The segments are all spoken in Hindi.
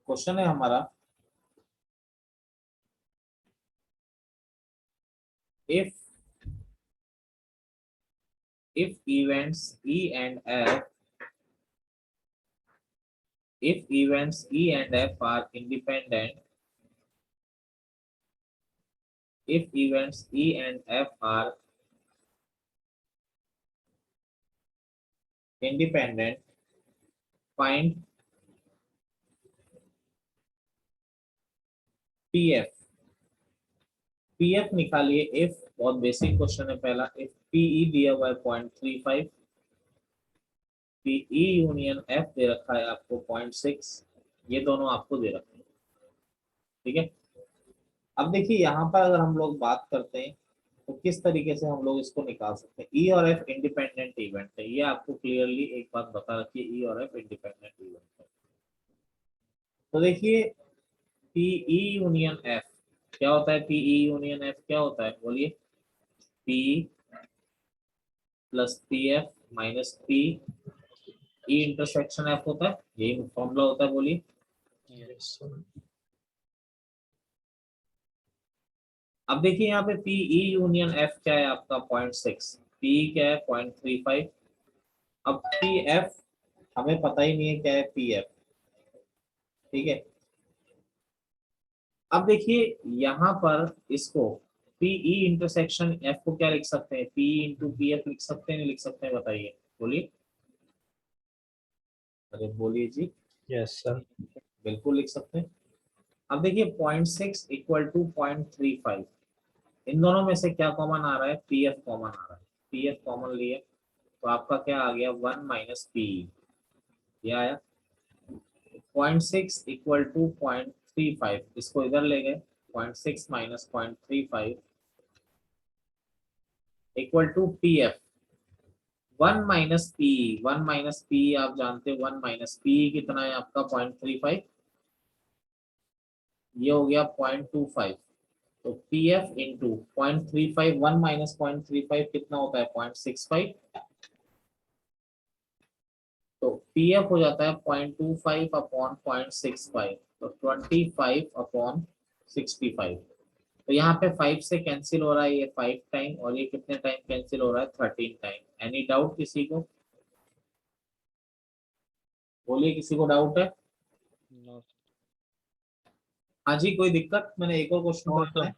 क्वेश्चन है हमारा, if events E and F, if events E and F are independent, if events E and F are independent, find PF। PF निकालिए। if बहुत बेसिक क्वेश्चन है पहला। if PE दिया हुआ है 0.35, PE यूनियन F दे रखा है आपको 0.6, ये दोनों आपको दे रखे हैं। ठीक है, अब देखिए यहाँ पर अगर हम लोग बात करते हैं तो किस तरीके से हम लोग इसको निकाल सकते हैं। ई और एफ इंडिपेंडेंट इवेंट है, ये आपको क्लियरली एक बात बता रखिए, ई और एफ इंडिपेंडेंट इवेंट है। तो देखिए पीई यूनियन एफ क्या होता है, पीई यूनियन एफ क्या होता है बोलिए, P plus P F minus P E intersection F होता है, यही फॉर्मूला होता है, बोलिए। अब देखिए यहाँ पे पीई यूनियन एफ क्या है आपका 0.6, पी क्या है 0.35। अब पी एफ हमें पता ही नहीं है क्या है पी एफ। ठीक है, अब देखिए यहाँ पर इसको पीई इंटरसेक्शन एफ को क्या लिख सकते हैं, पी इंटू पी एफ लिख सकते हैं, नहीं लिख सकते हैं, बताइए, बोलिए। अरे बोलिए जी। Yes sir. बिल्कुल लिख सकते हैं। अब देखिए 0.6 इक्वल टू 0.35, इन दोनों में से क्या कॉमन आ रहा है, पी एफ कॉमन आ रहा है। पी एफ कॉमन लिए तो आपका क्या आ गया, 1 माइनस पी, ये आया। 0.6 इक्वल टू 0.35, इसको इधर ले गए, 0.6 minus 0.35 equal to P F 1 minus P. 1 minus P आप जानते हैं, 1 माइनस पी कितना है आपका 0.35, ये हो गया 0.25। तो पी एफ इंटू 0.35, 1 माइनस 0.35 कितना होता है 0.65, तो पी एफ हो जाता है 0.25 अपॉन 0.65, तो 25 अपॉन 65। तो यहाँ पे 5 से कैंसिल हो रहा है, ये 5 टाइम, और ये कितने टाइम कैंसिल हो रहा है, 13 टाइम। एनी डाउट किसी को, बोलिए, किसी को डाउट है? हाँ जी, कोई दिक्कत? मैंने एक और क्वेश्चन कराना है।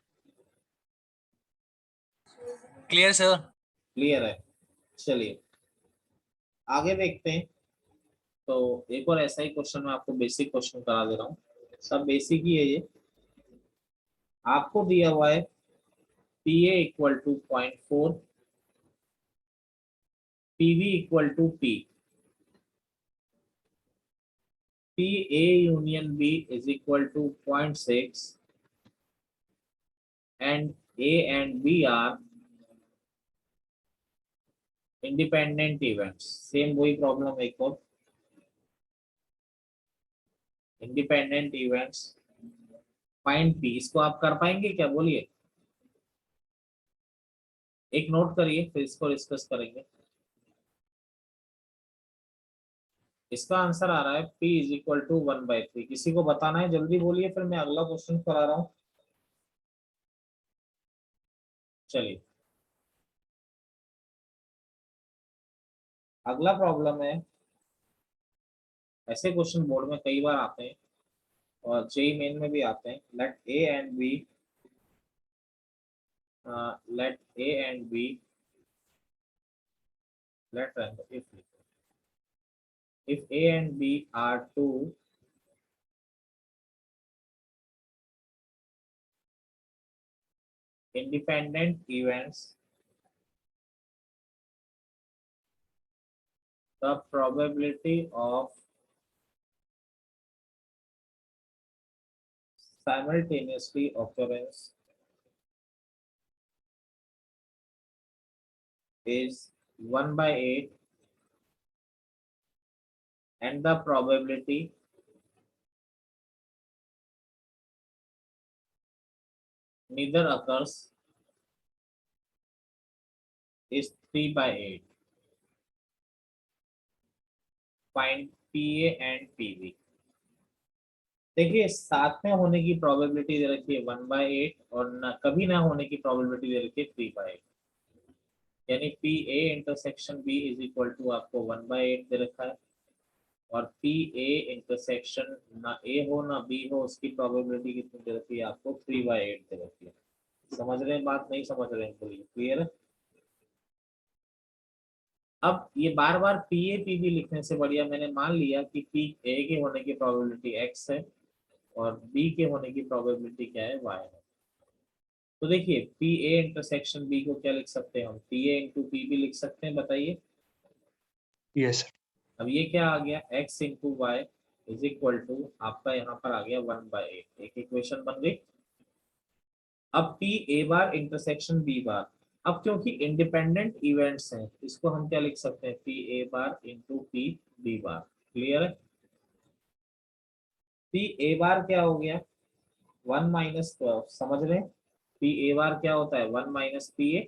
Clear sir. क्लियर है, चलिए आगे देखते हैं। तो एक और ऐसा ही क्वेश्चन मैं आपको बेसिक क्वेश्चन करा दे रहा हूँ, सब बेसिक ही है ये। आपको दिया हुआ है P A equal to 0.4, PB equal to P, P A union B is equal to 0.6 and A and B are independent events. Same वही प्रॉब्लम एक और, इंडिपेंडेंट इवेंट्स फाइंड पी। इसको आप कर पाएंगे क्या, बोलिए? एक नोट करिए, फिर इसको डिस्कस करेंगे। इसका आंसर आ रहा है P इज इक्वल टू 1/3। किसी को बताना है, जल्दी बोलिए, फिर मैं अगला क्वेश्चन करा रहा हूँ। चलिए अगला प्रॉब्लम है, ऐसे क्वेश्चन बोर्ड में कई बार आते हैं और जेई मेन में भी आते हैं। Let A and B, let A and B, let if A and B are two independent events, the probability of simultaneously occurrence is 1/8, and the probability neither occurs is 3/8. Find PA and PB. देखिए साथ में होने की प्रोबेबिलिटी दे रखी है 1/8 और न कभी ना होने की प्रोबेबिलिटी दे रखी है 3/8, यानी P A intersection B is equal to आपको 1/8 दे रखा है, और पी ए इंटरसेक्शन ना ए हो ना बी हो उसकी प्रोबेबिलिटी कितनी दे रखी है आपको 3/8 दे रखी है। समझ रहे हैं बात, नहीं समझ रहे हैं, बोलिए क्लियर है। अब ये बार बार पी ए पी बी लिखने से बढ़िया मैंने मान लिया कि पी ए के होने की प्रोबेबिलिटी एक्स है और बी के होने की प्रोबेबिलिटी क्या है, वाई है। तो देखिए पी ए इंटरसेक्शन बी को क्या लिख सकते हैं हम, P A into P B लिख सकते हैं, बताइए। Yes sir. अब ये क्या आ गया, X into Y is equal to आपका यहाँ पर आ गया 1/8, एक इक्वेशन बन गई। अब P A bar intersection B bar, अब क्योंकि इंडिपेंडेंट इवेंट्स हैं इसको हम क्या लिख सकते हैं, P A bar into P B bar. Clear है। पी ए बार क्या हो गया 1 - 12, समझ रहे हैं। पी ए बार क्या होता है 1 - P A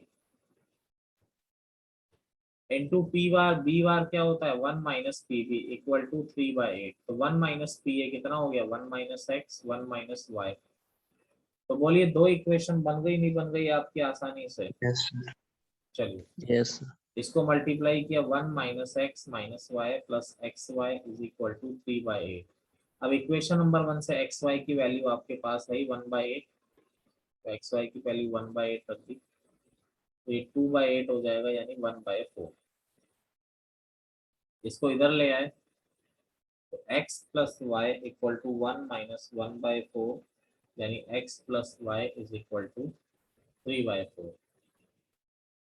into P bar B bar क्या होता है 1 - पी बी इक्वल टू 3/8। तो 1 - पी ए कितना हो गया 1 - एक्स 1 - वाई। तो बोलिए दो इक्वेशन बन गई नहीं बन गई आपकी आसानी से। Yes sir. चलिए यस सर। इसको मल्टीप्लाई किया 1 - X - Y plus X Y is equal to 3/8। अब इक्वेशन नंबर 1 से एक्स वाई की वैल्यू आपके पास है 1/8, तो एक्स वाई की वैल्यू 1/8 रख दी, तो ये 2/8 हो जाएगा यानी 1/4। इसको इधर ले आए तो x plus Y equal to 1 - 1/4, यानी x plus Y is equal to 3/4।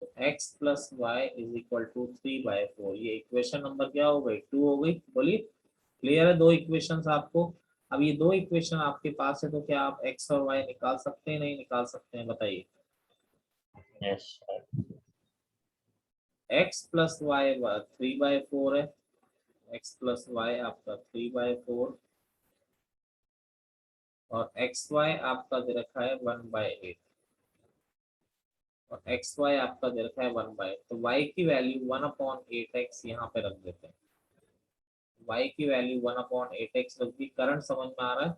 तो x plus Y is equal to 3/4, ये इक्वेशन नंबर क्या हो गई 2 हो गई। बोलिए क्लियर है, दो इक्वेशंस आपको। अब ये दो इक्वेशन आपके पास है तो क्या आप x और y निकाल सकते हैं, नहीं निकाल सकते हैं, बताइए। Yes sir. x plus Y 3/4 है, x प्लस वाई आपका 3/4 और एक्स वाई आपका दे रखा है 1/8 और एक्स वाई आपका दे रखा है 1/8। तो y की वैल्यू 1/8x यहाँ पे रख देते हैं। y की वैल्यू 1/8x रख दी, करंट समझ में आ रहा है।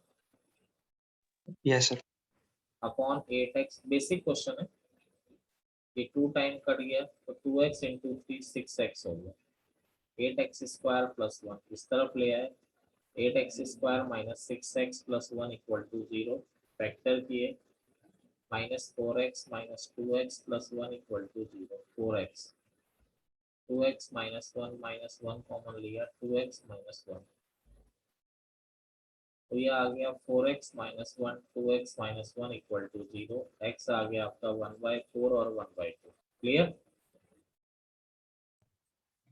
Yes sir. Upon 8x basic question है, ये 2 टाइम कट गया तो 2x इंटू 3 6x हो गया, 8x² प्लस 1 इस तरफ ले आए, 8x² minus 6x plus 1 equal to 0, factor किए -4x minus 2x plus 1 equal to 0, 4x 2x minus 1 common लिया 2x माइनस 1, तो ये आ गया 4x minus 1 2x minus 1 equal to 0, x आ गया आपका 1/4 और 1/2। क्लियर।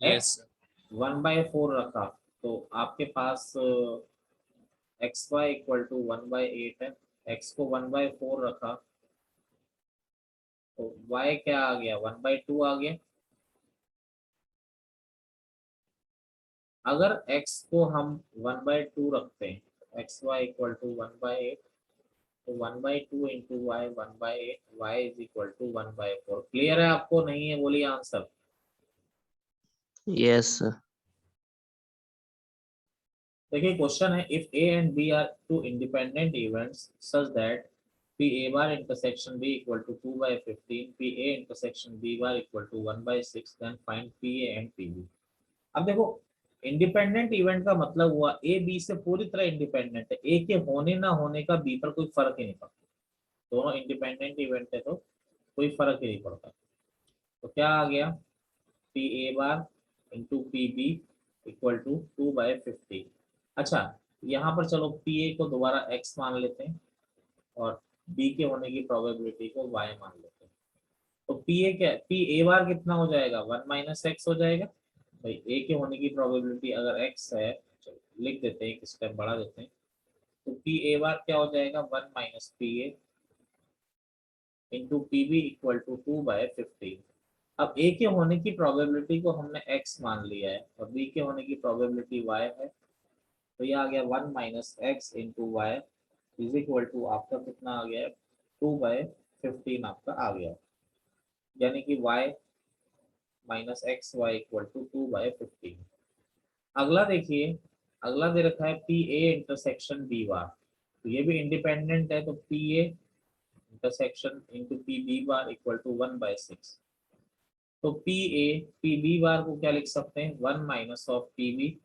यस x 1/4 रखा तो आपके पास एक्स वाई इक्वल टू 1/8 है, x को 1/4 रखा तो y क्या आ गया 1/2 आ गया। अगर x को हम 1/2 रखते हैं एक्स वाई इक्वल टू 1/8, तो 1/2 into Y 1/8, Y is equal to 1/4। Clear है आपको, नहीं है बोलिए आंसर। Yes sir. देखिए क्वेश्चन है if a and b are two independent events such that P A bar intersection b equal to 2/15, P A intersection b bar equal to 1/6, then find P A and P B. अब देखो इंडिपेंडेंट इवेंट का मतलब हुआ ए बी से पूरी तरह इंडिपेंडेंट है, ए के होने ना होने का बी पर कोई फर्क ही नहीं पड़ता, दोनों इंडिपेंडेंट इवेंट है तो कोई फर्क ही नहीं पड़ता। तो क्या आ गया P A bar into P B equal to 2/15। अच्छा यहाँ पर चलो पी ए को दोबारा एक्स मान लेते हैं और बी के होने की प्रोबेबिलिटी को वाई मान लेते हैं। तो पी ए क्या, पी ए बार कितना हो जाएगा 1 - x हो जाएगा। भाई ए के होने की प्रोबेबिलिटी अगर x है, चलो लिख देते हैं एक स्टेप बढ़ा देते हैं, तो पी ए बार क्या हो जाएगा 1 - P A into P B equal to 2/15। अब ए के होने की प्रोबेबिलिटी को हमने x मान लिया है और बी के होने की प्रोबेबिलिटी y है, तो ये आ गया 1 - x into Y is equal to आपका कितना आ गया 2/15 आपका आ गया, यानी कि y - xy इक्वल टू 2/15। अगला देखिए, अगला दे रखा है P A intersection B bar, तो ये भी इंडिपेंडेंट है, तो P A intersection into P B bar equal to 1/6। तो P A P B bar को क्या लिख सकते हैं, 1 माइनस ऑफ पी बी।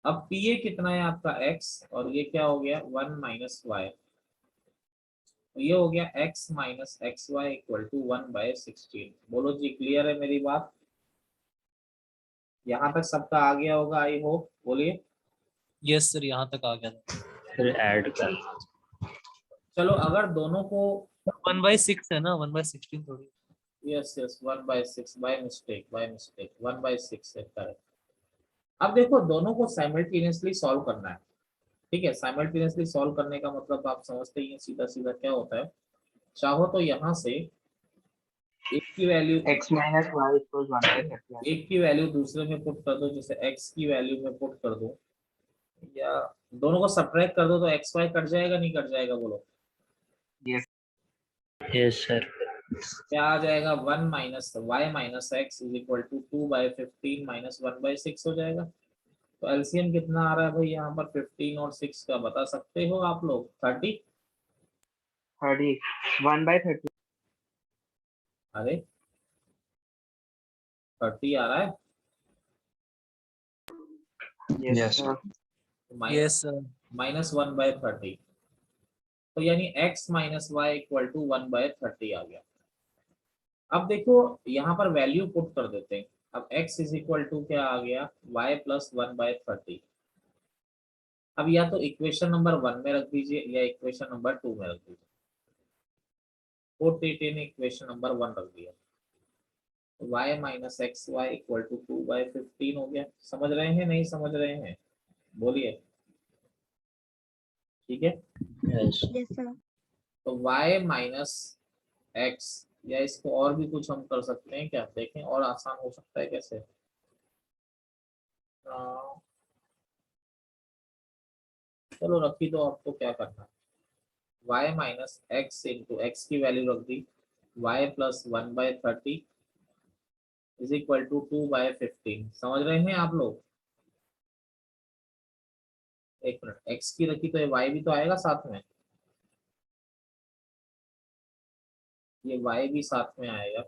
अब पी ए कितना है आपका x, और ये क्या हो गया 1 माइनस वाई, तो ये हो गया x minus X Y equal to 1/16। बोलो जी क्लियर है मेरी बात, यहाँ तक सबका आ गया होगा आई होप, बोलिए। यस सर, यहाँ तक आ गया था। फिर ऐड कर। चलो अगर दोनों को 1/6 है ना, 1/16 थोड़ी। यस यस 1/6 बाय मिस्टेक 1/6 है करेक्ट। अब देखो दोनों को साइमल्टेनियसली सॉल्व करना है, ठीक है। साइमल्टेनियसली सॉल्व करने का मतलब आप समझते ही हैं, सीधा सीधा क्या होता है, चाहो तो यहाँ से एक की value x minus y equals 1/30। एक की वैल्यू दूसरे में पुट कर दो, जैसे x की वैल्यू में पुट कर दो, या दोनों को सब्ट्रैक्ट कर दो, तो एक्स वाई कट जाएगा नहीं कट जाएगा, बोलो। Yes sir. क्या आ जाएगा 1 minus Y minus X is equal to 2/15 minus 1/6 हो जाएगा। तो एलसीएम कितना आ रहा है भाई यहाँ पर, 15 और 6 का बता सकते हो आप लोग, 30। 1/30। अरे 30 आ रहा है, Yes sir। Yes sir. Minus 1/30, तो यानी x minus Y equal to 1/30 आ गया। अब देखो यहाँ पर वैल्यू पुट कर देते हैं, अब x इज इक्वल टू क्या आ गया, y प्लस 1/30। अब या तो इक्वेशन नंबर 1 में रख दीजिए या इक्वेशन नंबर 2 में रख दीजिए। ने इक्वेशन नंबर 1 रख दिया, y minus X Y equal to 2/15 हो गया। समझ रहे हैं नहीं समझ रहे हैं, बोलिए। ठीक है, यस तो y माइनस एक्स, या इसको और भी कुछ हम कर सकते हैं क्या, देखें और आसान हो सकता है कैसे। चलो रखी तो, आपको क्या करना है, y minus X into X की वैल्यू रख दी, y plus 1/30 is equal to 2/15। समझ रहे हैं आप लोग, एक मिनट, x की रखी तो ये y भी तो आएगा साथ में, ये y भी साथ में आएगा।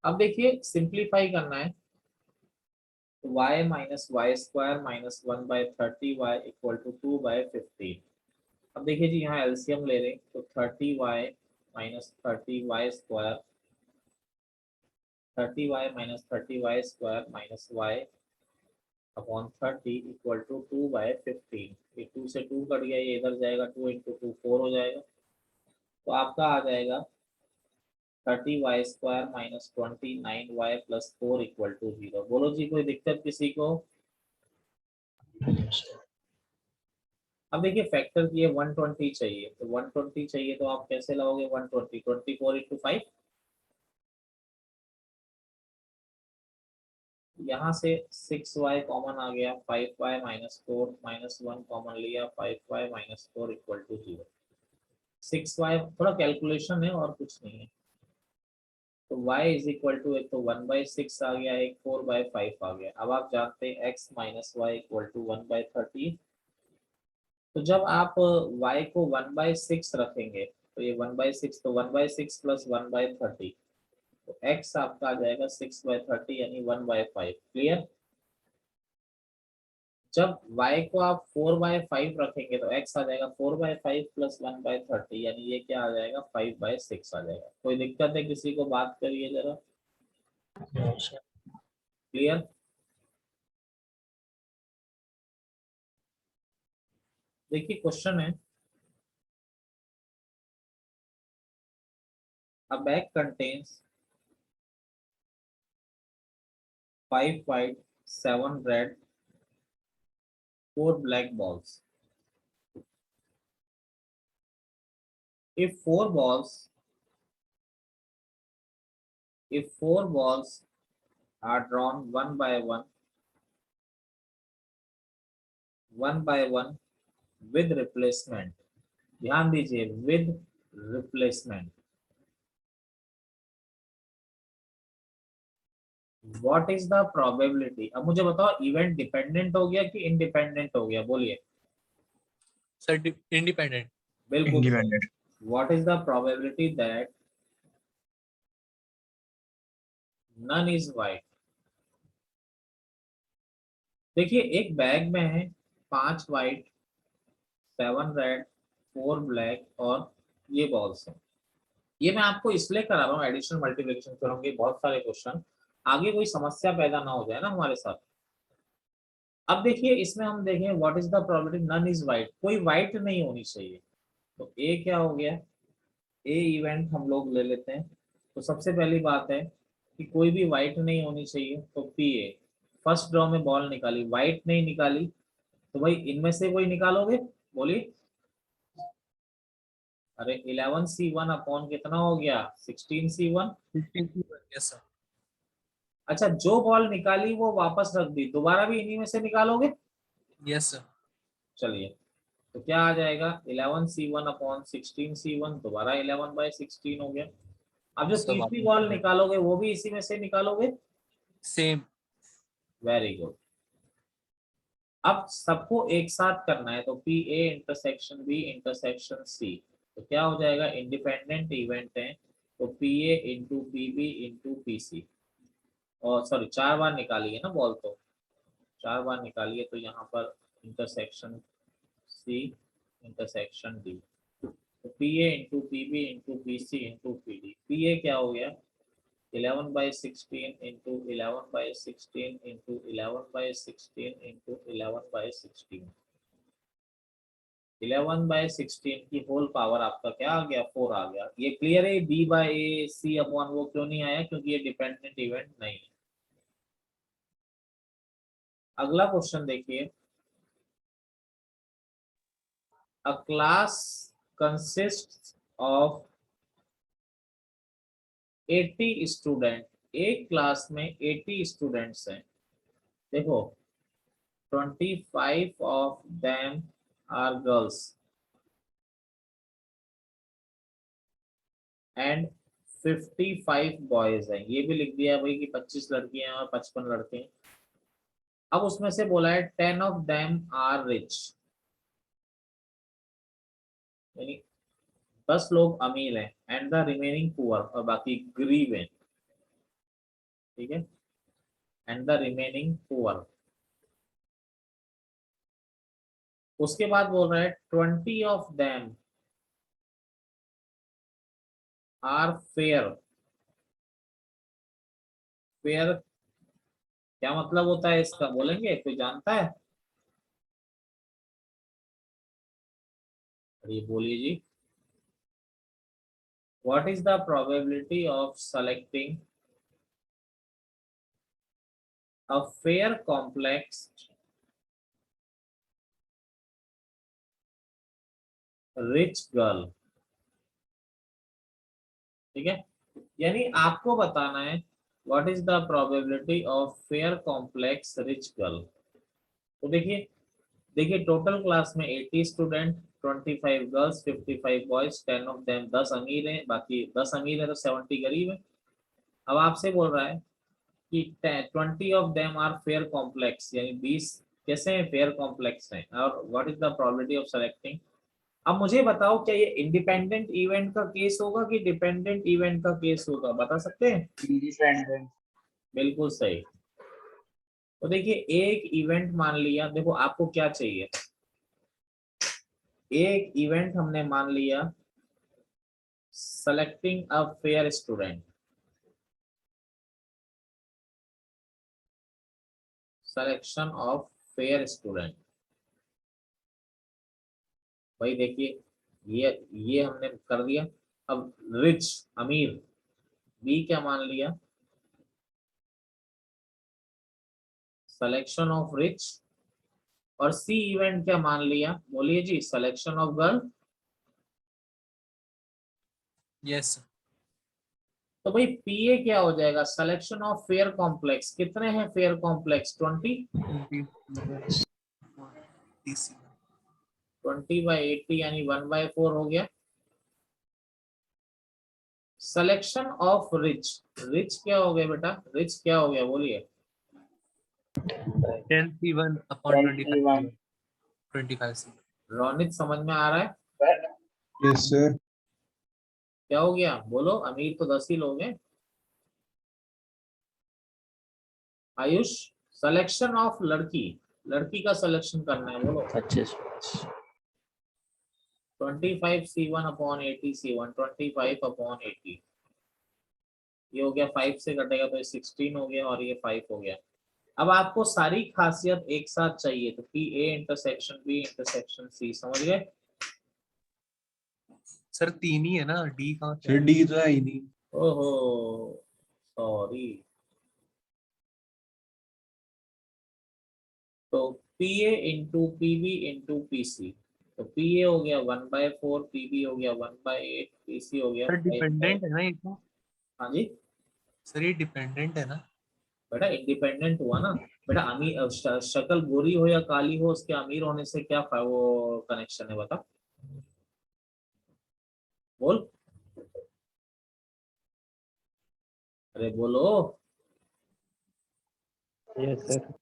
अब देखिए सिंप्लीफाई करना है, तो y minus Y square minus 1/30 y equal to 2/15। अब देखिए जी यहाँ एलसीएम ले रहे हैं, तो 30y minus 30y square, 30y minus 30y square minus y upon 30 equal to 2/15। ये 2 से 2 कट गया, ये इधर जाएगा, 2 इंटू 2 4 हो जाएगा, तो आपका आ जाएगा 30y square minus 29y plus 4 equal to 0। बोलो जी कोई दिक्कत किसी को। अब देखिए फैक्टर की 120 चाहिए, तो 120 चाहिए तो आप कैसे लाओगे 120, 24 इंटू 5, यहाँ से 6y कॉमन आ गया, 5y माइनस 4 माइनस 1 कॉमन लिया, 5y minus 4 equal to 0। 6y थोड़ा कैलकुलेशन है और कुछ नहीं है, तो y इज इक्वल टू, एक तो 1/6 आ गया, एक 4/5 आ गया। अब आप जानते हैं x minus Y equal to 1/30, तो जब आप y को 1/6 रखेंगे, तो ये 1/6, तो 1/6 प्लस 1/30, तो x आपका आ जाएगा 6/30 यानी 1/5। क्लियर। जब y को आप 4/5 रखेंगे, तो x आ जाएगा 4/5 प्लस 1/30 यानी ये क्या आ जाएगा 5/6 आ जाएगा। कोई दिक्कत है किसी को, बात करिए जरा। क्लियर। देखिए क्वेश्चन है, a bag contains 5 white, 7 red, 4 black balls. If four balls are drawn one by one with replacement, ध्यान दीजिए with replacement, what is the probability, अब मुझे बताओ इवेंट डिपेंडेंट हो गया कि इंडिपेंडेंट हो गया, बोलिए। Sir independent. बिल्कुल। Independent. What is the probability that none is white. देखिए एक बैग में है 5 वाइट, 7 रेड, 4 ब्लैक और ये बॉल्स हैं। ये मैं आपको इसलिए करा रहा हूँ, एडिशन मल्टीप्लिकेशन करूंगे बहुत सारे क्वेश्चन, आगे कोई समस्या पैदा ना हो जाए ना हमारे साथ। अब देखिए इसमें हम देखें what is the probability none is white, कोई वाइट नहीं होनी चाहिए। तो ए क्या हो गया, ए इवेंट हम लोग ले लेते हैं। तो सबसे पहली बात है कि कोई भी वाइट नहीं होनी चाहिए, तो पी ए। फर्स्ट ड्रॉ में बॉल निकाली, वाइट नहीं निकाली, तो भाई इनमें से कोई निकालोगे, बोलिए। अरे 11C1 अपॉन कितना हो गया, 16C1। Yes sir. अच्छा जो बॉल निकाली वो वापस रख दी, दोबारा भी इन्हीं में से निकालोगे। Yes sir. चलिए तो क्या आ जाएगा, 11C1 अपॉन 16C1, दोबारा 11/16 हो गया। अब जो सब तीसरी वापस बॉल कर दो। निकालोगे वो भी इसी में से निकालोगे। सेम। Very good. अब सबको एक साथ करना है, तो P A intersection B intersection C, तो क्या हो जाएगा, इंडिपेंडेंट इवेंट है, तो P A into P B into P C. और सॉरी 4 बार निकालिए ना बॉल, तो 4 बार निकालिए, तो यहाँ पर इंटरसेक्शन सी इंटरसेक्शन डी, तो P A into P B into P C into P D. P A क्या हो गया, 11/16 इंटू 11/16 इंटू 11/16 इंटू 11/16, 11/16 की होल पावर आपका क्या आ गया, 4 आ गया। ये क्लियर है, B by A C upon वो क्यों नहीं आया, क्योंकि ये डिपेंडेंट इवेंट नहीं है। अगला क्वेश्चन देखिए, अ क्लास कंसिस्ट ऑफ 80 स्टूडेंट, एक क्लास में 80 स्टूडेंट्स हैं। देखो 25 of them are girls and 55 boys हैं। ये भी लिख दिया भाई कि 25 लड़कियां हैं और 55 लड़के हैं। अब उसमें से बोला है 10 of them are rich, यानी 10 लोग अमीर हैं, एंड द रिमेनिंग पुअर, और बाकी गरीब हैं। ठीक है, एंड द रिमेनिंग पुअर। उसके बाद बोल रहा है 20 of them are fair। Fair क्या मतलब होता है इसका, बोलेंगे, कोई जानता है? अरे बोलिए जी। What is the probability of selecting a fair complex rich girl? ठीक है, यानी आपको बताना है what is the probability of fair complex rich girl. तो देखिए, देखिए टोटल क्लास में 80 student, 25 girls, 55 boys, 10 of them 10 अमीर हैं, बाकी 10 अमीर है तो 70 गरीब है। अब आपसे बोल रहा है कि 20 of them are fair complex, यानी 20 कैसे हैं, फेयर कॉम्प्लेक्स हैं, और what is the probability of selecting. अब मुझे बताओ क्या ये इंडिपेंडेंट इवेंट का केस होगा कि डिपेंडेंट इवेंट का केस होगा, बता सकते हैं? इंडिपेंडेंट। बिल्कुल सही। तो देखिए एक इवेंट मान लिया, देखो आपको क्या चाहिए, एक इवेंट हमने मान लिया, selecting a fair student, selection of fair student. भाई देखिए ये हमने कर दिया। अब रिच अमीर, बी क्या मान लिया, सिलेक्शन ऑफ रिच, और सी इवेंट क्या मान लिया, बोलिए जी, सिलेक्शन ऑफ गर्ल। यस तो भाई पीए क्या हो जाएगा, सिलेक्शन ऑफ फेयर कॉम्प्लेक्स। कितने हैं फेयर कॉम्प्लेक्स, 20, 20/80 यानी 1/4 हो गया। सिलेक्शन ऑफ रिच, रिच क्या हो गया बेटा, रिच क्या हो गया बोलिए। 10 C1 upon 25 C1. 25 C. Ronit समझ में आ रहा है? Yes sir. क्या हो गया बोलो, अमीर तो 10 ही लोग हैं। आयुष, सिलेक्शन ऑफ लड़की, लड़की का सिलेक्शन करना है बोलो। 25 25 C1 अपॉन 80 C1, 25 अपॉन 80, ये हो गया 5 से कटेगा तो ये 16 हो गया और ये 5 हो गया। अब आपको सारी खासियत एक साथ चाहिए तो P A intersection B intersection C, समझ गए? सर 3 ही है ना, डी कहाँ पे सर डी तो है ही नहीं। ओहो सॉरी। तो P A into P B into P C, तो पी ए हो गया 1/4, पी बी हो गया 1/8, पी सी हो गया सर 5/। डिपेंडेंट है ना ये तो? हाँ जी सर ये डिपेंडेंट है ना? बेटा, इंडिपेंडेंट हुआ ना बेटा। अमीर शक्ल गोरी हो या काली हो, उसके अमीर होने से क्या वो कनेक्शन है बता, बोल, अरे बोलो। Yes sir.